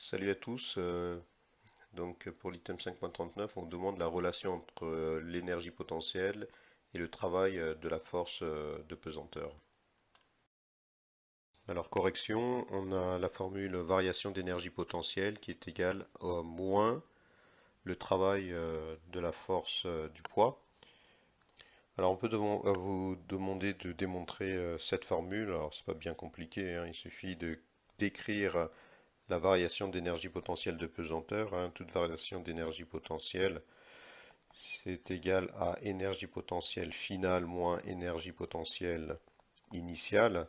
Salut à tous. Donc pour l'item 5.39, on demande la relation entre l'énergie potentielle et le travail de la force de pesanteur. Alors correction, on a la formule variation d'énergie potentielle qui est égale à moins le travail de la force du poids. Alors on peut vous demander de démontrer cette formule. Alors c'est pas bien compliqué, hein. Il suffit de décrire la variation d'énergie potentielle de pesanteur, hein. Toute variation d'énergie potentielle, c'est égal à énergie potentielle finale moins énergie potentielle initiale.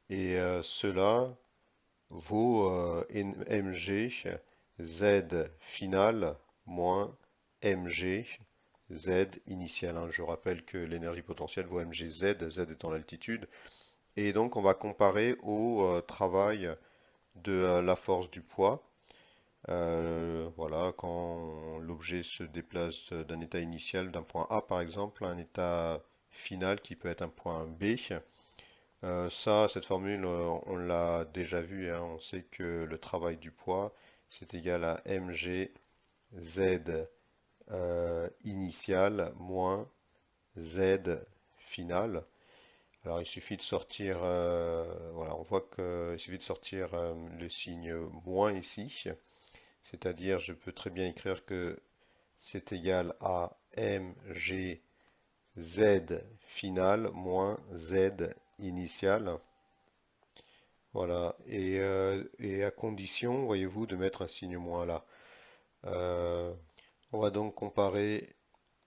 Et cela vaut mg z final moins mg z initial, hein. Je rappelle que l'énergie potentielle vaut mg z, z étant l'altitude. Et donc on va comparer au travail de la force du poids. Voilà, quand l'objet se déplace d'un état initial, d'un point A par exemple, à un état final qui peut être un point B. Cette formule, on l'a déjà vu, hein. On sait que le travail du poids, c'est égal à mg z initial moins z final. Alors il suffit de sortir, voilà, on voit qu'il suffit de sortir le signe moins ici. C'est-à-dire, je peux très bien écrire que c'est égal à mg z final moins z initial. Voilà, et à condition, voyez-vous, de mettre un signe moins là. Euh, on va donc comparer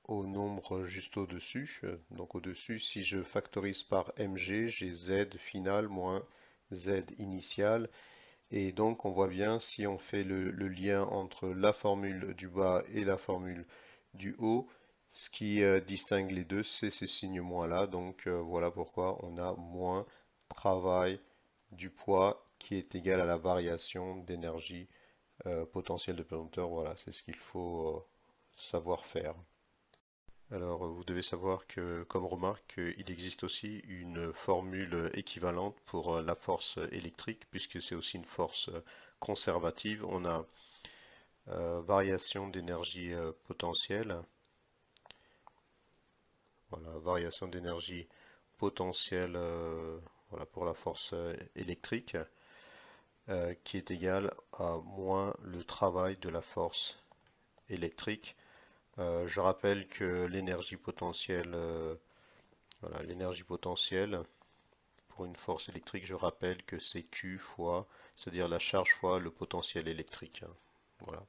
au nombre juste au-dessus. Donc au-dessus, si je factorise par mg, j'ai z final moins z initial. Et donc on voit bien si on fait le lien entre la formule du bas et la formule du haut, ce qui distingue les deux, c'est ces signes moins là. Donc voilà pourquoi on a moins travail du poids qui est égal à la variation d'énergie potentielle de pesanteur. Voilà, c'est ce qu'il faut savoir faire. Alors, vous devez savoir que, comme remarque, il existe aussi une formule équivalente pour la force électrique, puisque c'est aussi une force conservative. On a variation d'énergie potentielle, voilà, variation d'énergie potentielle, voilà, pour la force électrique, qui est égale à moins le travail de la force électrique. Je rappelle que l'énergie potentielle, voilà, l'énergie potentielle pour une force électrique, je rappelle que c'est Q fois, c'est-à-dire la charge fois le potentiel électrique, hein. Voilà.